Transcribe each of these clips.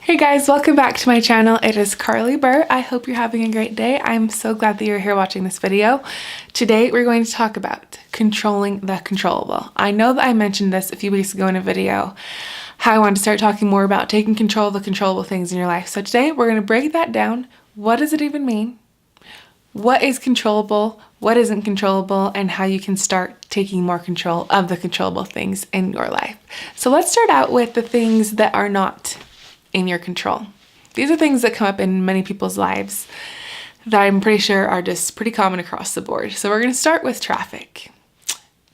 Hey guys, welcome back to my channel. It is Carly Burr. I hope you're having a great day. I'm so glad that you're here watching this video. Today we're going to talk about controlling the controllable. I know that I mentioned this a few weeks ago in a video, how I want to start talking more about taking control of the controllable things in your life. So today we're going to break that down. What does it even mean? What is controllable? What isn't controllable? And how you can start taking more control of the controllable things in your life. So let's start out with the things that are not in your control. These are things that come up in many people's lives that I'm pretty sure are just pretty common across the board. So we're going to start with traffic,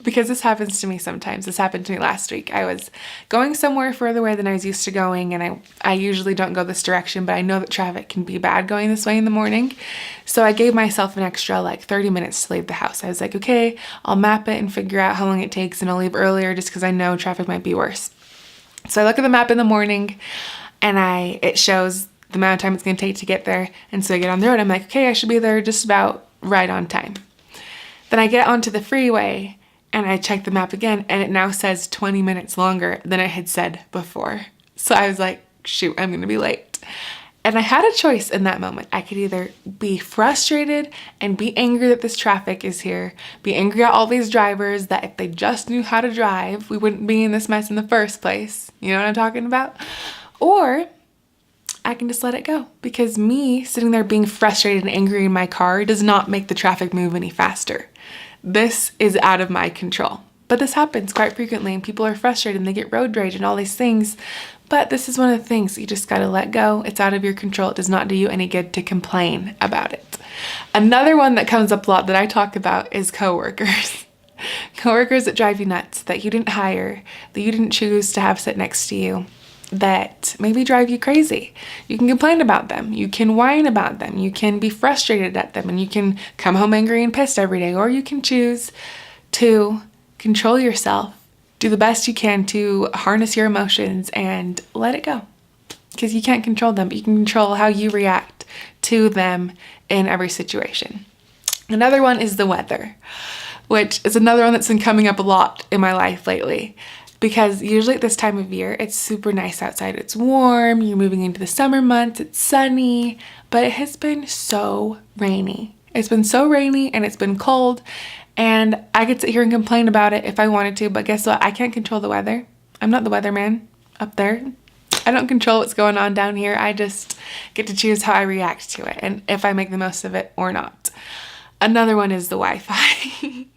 because this happens to me sometimes. This happened to me last week. I was going somewhere further away than I was used to going, and I usually don't go this direction, but I know that traffic can be bad going this way in the morning. So I gave myself an extra 30 minutes to leave the house. I was like, okay, I'll map it and figure out how long it takes, and I'll leave earlier just because I know traffic might be worse. So I look at the map in the morning, and it shows the amount of time it's going to take to get there. And so I get on the road. I'm like, okay, I should be there just about right on time. Then I get onto the freeway and I check the map again, and it now says 20 minutes longer than it had said before. So I was like, shoot, I'm going to be late. And I had a choice in that moment. I could either be frustrated and be angry that this traffic is here, be angry at all these drivers that if they just knew how to drive, we wouldn't be in this mess in the first place. You know what I'm talking about? Or I can just let it go, because me sitting there being frustrated and angry in my car does not make the traffic move any faster. This is out of my control. But this happens quite frequently, and people are frustrated and they get road rage and all these things. But this is one of the things you just got to let go. It's out of your control. It does not do you any good to complain about it. Another one that comes up a lot that I talk about is coworkers. Coworkers that drive you nuts, that you didn't hire, that you didn't choose to have sit next to you, that maybe drive you crazy. You can complain about them. You can whine about them. You can be frustrated at them, and you can come home angry and pissed every day. Or you can choose to control yourself, do the best you can to harness your emotions and let it go. Because you can't control them, but you can control how you react to them in every situation. Another one is the weather, which is another one that's been coming up a lot in my life lately. Because usually at this time of year, it's super nice outside. It's warm, you're moving into the summer months, it's sunny, but it has been so rainy. It's been so rainy and it's been cold, and I could sit here and complain about it if I wanted to, but guess what? I can't control the weather. I'm not the weatherman up there. I don't control what's going on down here. I just get to choose how I react to it and if I make the most of it or not. Another one is the Wi-Fi.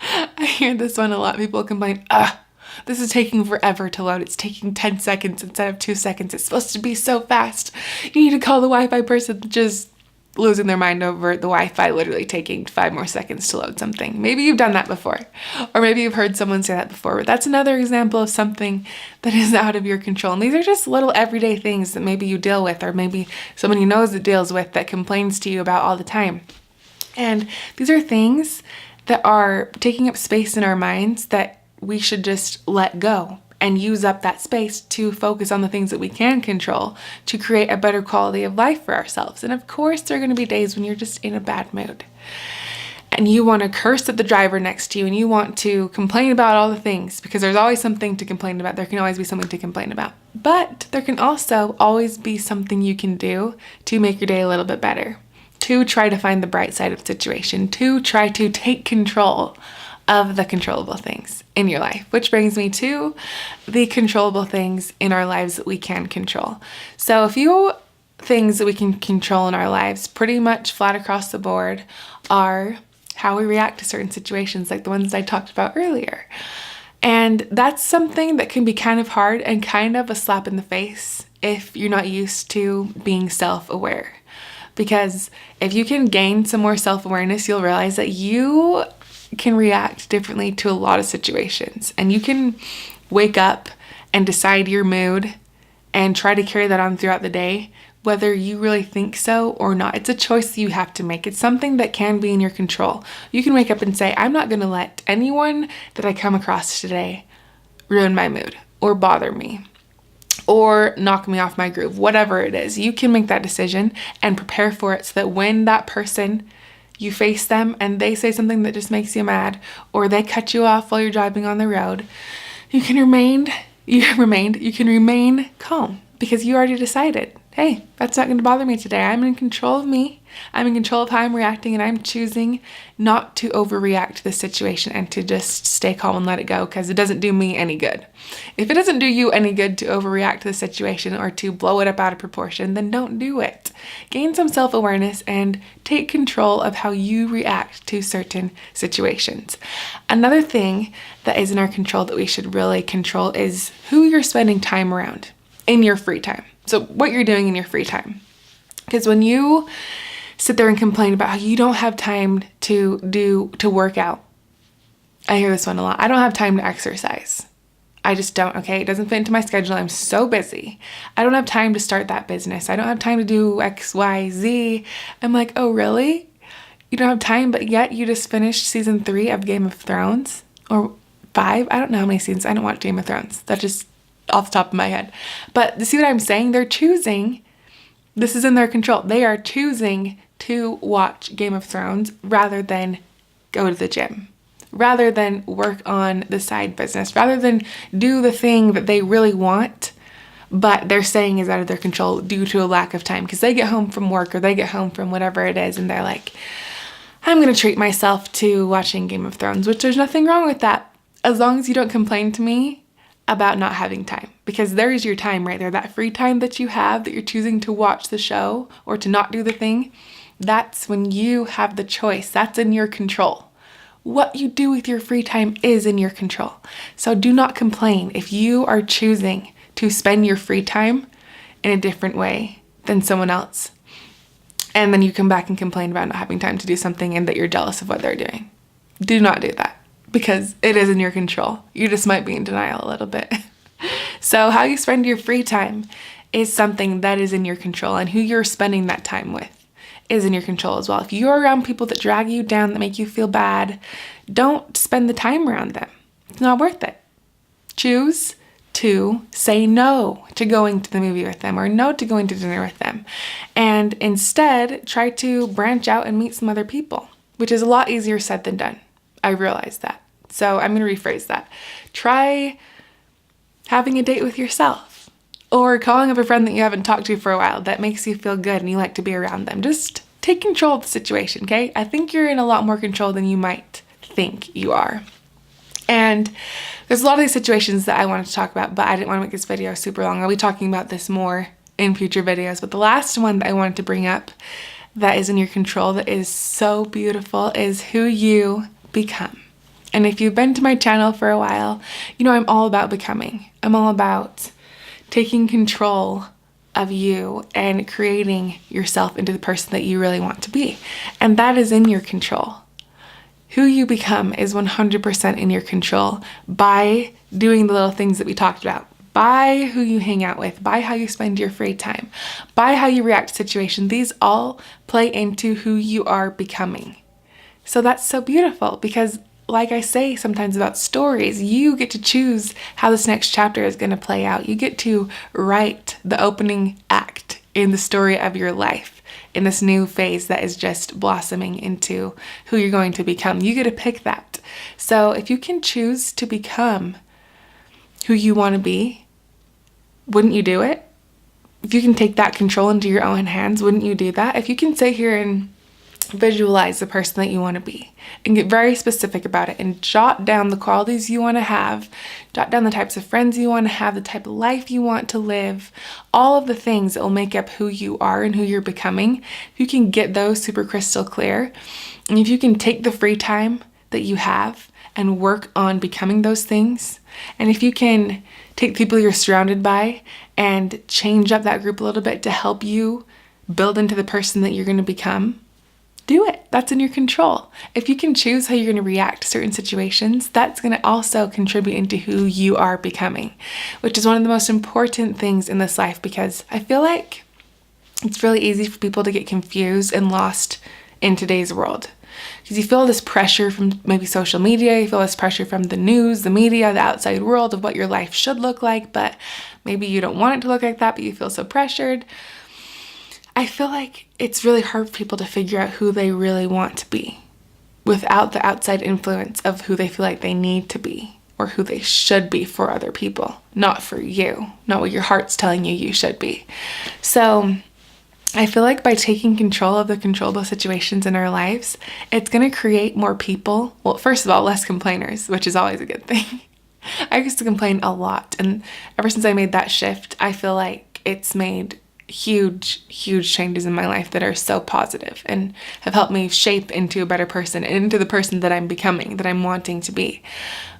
I hear this one a lot. People complain, this is taking forever to load. It's taking 10 seconds instead of 2 seconds. It's supposed to be so fast. You need to call the Wi-Fi person. Just losing their mind over the Wi-Fi literally taking 5 more seconds to load something. Maybe you've done that before, or maybe you've heard someone say that before, but that's another example of something that is out of your control. And these are just little everyday things that maybe you deal with, or maybe someone you know that deals with that complains to you about all the time. And these are things that are taking up space in our minds that we should just let go and use up that space to focus on the things that we can control to create a better quality of life for ourselves. And of course, there are going to be days when you're just in a bad mood and you want to curse at the driver next to you and you want to complain about all the things, because there's always something to complain about. There can always be something to complain about. But there can also always be something you can do to make your day a little bit better, to try to find the bright side of the situation, to try to take control of the controllable things in your life, which brings me to the controllable things in our lives that we can control. So a few things that we can control in our lives, pretty much flat across the board, are how we react to certain situations, like the ones I talked about earlier. And that's something that can be kind of hard and kind of a slap in the face if you're not used to being self-aware. Because if you can gain some more self-awareness, you'll realize that you can react differently to a lot of situations, and you can wake up and decide your mood and try to carry that on throughout the day, whether you really think so or not. It's a choice you have to make. It's something that can be in your control. You can wake up and say, I'm not going to let anyone that I come across today ruin my mood or bother me or knock me off my groove, whatever it is. You can make that decision and prepare for it so that when that person, you face them and they say something that just makes you mad, or they cut you off while you're driving on the road, you can remain calm. because you already decided, hey, that's not going to bother me today. I'm in control of me. I'm in control of how I'm reacting, and I'm choosing not to overreact to the situation and to just stay calm and let it go, because it doesn't do me any good. If it doesn't do you any good to overreact to the situation or to blow it up out of proportion, then don't do it. Gain some self-awareness and take control of how you react to certain situations. Another thing that is in our control that we should really control is who you're spending time around in your free time. So what you're doing in your free time. Because when you sit there and complain about how you don't have time to work out, I hear this one a lot. I don't have time to exercise. I just don't, okay? It doesn't fit into my schedule. I'm so busy. I don't have time to start that business. I don't have time to do X, Y, Z. I'm like, oh, really? You don't have time, but yet you just finished season 3 of Game of Thrones? Or 5? I don't know how many seasons. I don't watch Game of Thrones. That's just off the top of my head. But see what I'm saying? They're choosing, this is in their control. They are choosing to watch Game of Thrones rather than go to the gym, rather than work on the side business, rather than do the thing that they really want, but they're saying is out of their control due to a lack of time, because they get home from work or they get home from whatever it is and they're like, I'm going to treat myself to watching Game of Thrones, which there's nothing wrong with that, as long as you don't complain to me about not having time, because there's your time right there. That free time that you have, that you're choosing to watch the show or to not do the thing, that's when you have the choice. That's in your control. What you do with your free time is in your control. So do not complain if you are choosing to spend your free time in a different way than someone else. And then you come back and complain about not having time to do something and that you're jealous of what they're doing. Do not do that, because it is in your control. You just might be in denial a little bit. So how you spend your free time is something that is in your control, and who you're spending that time with is in your control as well. If you're around people that drag you down, that make you feel bad, don't spend the time around them. It's not worth it. Choose to say no to going to the movie with them or no to going to dinner with them. And instead, try to branch out and meet some other people, which is a lot easier said than done. I realize that. So I'm going to rephrase that. Try having a date with yourself, or calling up a friend that you haven't talked to for a while that makes you feel good and you like to be around them. Just take control of the situation, okay? I think you're in a lot more control than you might think you are. And there's a lot of these situations that I wanted to talk about, but I didn't want to make this video super long. I'll be talking about this more in future videos. But the last one that I wanted to bring up that is in your control, that is so beautiful, is who you become. And if you've been to my channel for a while, you know I'm all about becoming. I'm all about taking control of you and creating yourself into the person that you really want to be. And that is in your control. Who you become is 100% in your control by doing the little things that we talked about, by who you hang out with, by how you spend your free time, by how you react to situations. These all play into who you are becoming. So that's so beautiful, because like I say sometimes about stories, you get to choose how this next chapter is going to play out. You get to write the opening act in the story of your life, in this new phase that is just blossoming into who you're going to become. You get to pick that. So if you can choose to become who you want to be, wouldn't you do it? If you can take that control into your own hands, wouldn't you do that? If you can sit here and visualize the person that you want to be and get very specific about it and jot down the qualities you want to have, jot down the types of friends you want to have, the type of life you want to live, all of the things that will make up who you are and who you're becoming. If you can get those super crystal clear, and if you can take the free time that you have and work on becoming those things, and if you can take people you're surrounded by and change up that group a little bit to help you build into the person that you're going to become, do it. That's in your control. If you can choose how you're going to react to certain situations, that's going to also contribute into who you are becoming, which is one of the most important things in this life, because I feel like it's really easy for people to get confused and lost in today's world. Because you feel this pressure from maybe social media, you feel this pressure from the news, the media, the outside world of what your life should look like, but maybe you don't want it to look like that, but you feel so pressured. I feel like it's really hard for people to figure out who they really want to be without the outside influence of who they feel like they need to be. or who they should be for other people, not for you, not what your heart's telling you should be. So I feel like by taking control of the controllable situations in our lives, it's going to create more people. Well, first of all, less complainers, which is always a good thing. I used to complain a lot, and ever since I made that shift, I feel like it's made huge changes in my life that are so positive and have helped me shape into a better person and into the person that I'm becoming, that I'm wanting to be.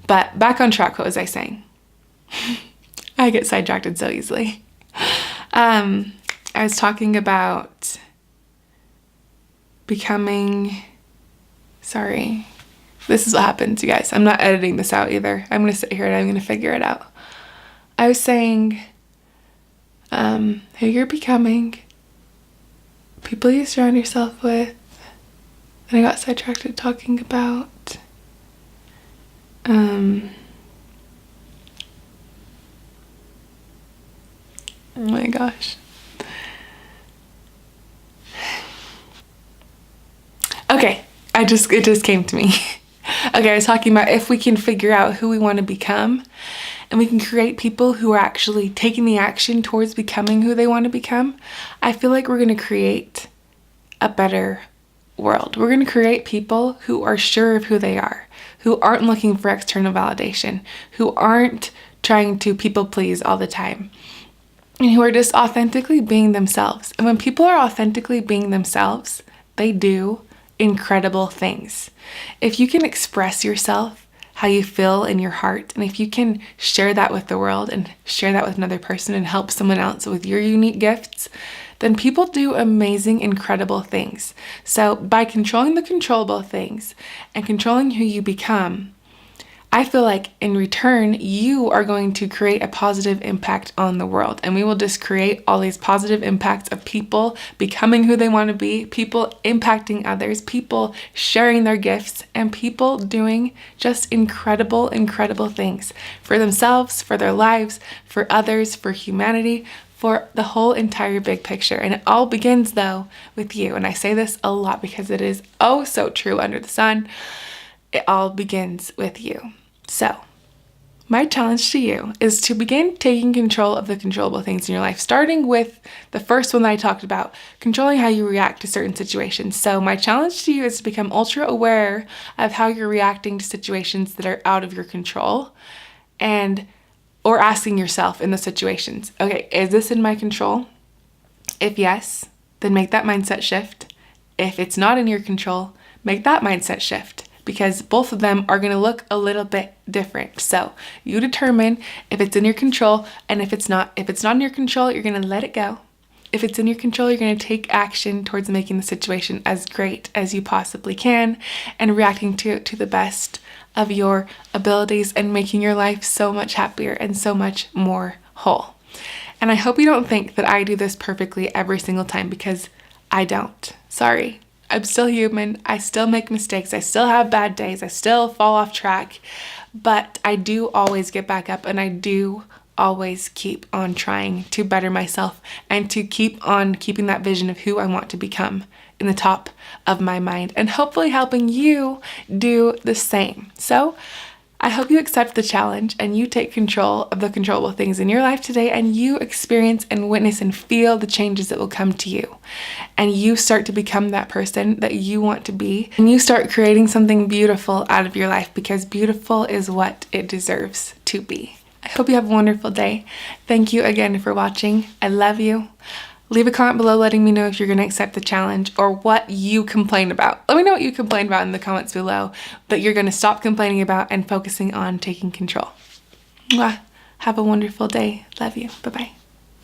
But back on track, what was I saying? I get sidetracked so easily. I was talking about becoming, sorry, this is what happens, you guys. I'm not editing this out either. I'm going to sit here and I'm going to figure it out. I was saying who you're becoming, people you surround yourself with, and I got sidetracked talking about oh my gosh. Okay, it just came to me. Okay, I was talking about if we can figure out who we want to become, and we can create people who are actually taking the action towards becoming who they want to become, I feel like we're going to create a better world. We're going to create people who are sure of who they are, who aren't looking for external validation, who aren't trying to people please all the time, and who are just authentically being themselves. And when people are authentically being themselves, they do incredible things. If you can express yourself, how you feel in your heart, and if you can share that with the world and share that with another person and help someone else with your unique gifts, then people do amazing, incredible things. So by controlling the controllable things and controlling who you become, I feel like in return, you are going to create a positive impact on the world. And we will just create all these positive impacts of people becoming who they want to be, people impacting others, people sharing their gifts, and people doing just incredible things for themselves, for their lives, for others, for humanity, for the whole entire big picture. And it all begins though with you. And I say this a lot because it is oh so true under the sun. It all begins with you. So my challenge to you is to begin taking control of the controllable things in your life, starting with the first one that I talked about, controlling how you react to certain situations. So my challenge to you is to become ultra aware of how you're reacting to situations that are out of your control, or asking yourself in the situations, okay, is this in my control? If yes, then make that mindset shift. If it's not in your control, make that mindset shift, because both of them are going to look a little bit different. So you determine if it's in your control, and if it's not. If it's not in your control, you're going to let it go. If it's in your control, you're going to take action towards making the situation as great as you possibly can and reacting to it to the best of your abilities and making your life so much happier and so much more whole. And I hope you don't think that I do this perfectly every single time, because I don't. Sorry. I'm still human. I still make mistakes. I still have bad days. I still fall off track, but I do always get back up, and I do always keep on trying to better myself and to keep on keeping that vision of who I want to become in the top of my mind, and hopefully helping you do the same. So I hope you accept the challenge and you take control of the controllable things in your life today, and you experience and witness and feel the changes that will come to you. And you start to become that person that you want to be, and you start creating something beautiful out of your life, because beautiful is what it deserves to be. I hope you have a wonderful day. Thank you again for watching. I love you. Leave a comment below letting me know if you're going to accept the challenge or what you complain about. Let me know what you complain about in the comments below that you're going to stop complaining about and focusing on taking control. Mwah. Have a wonderful day. Love you. Bye-bye.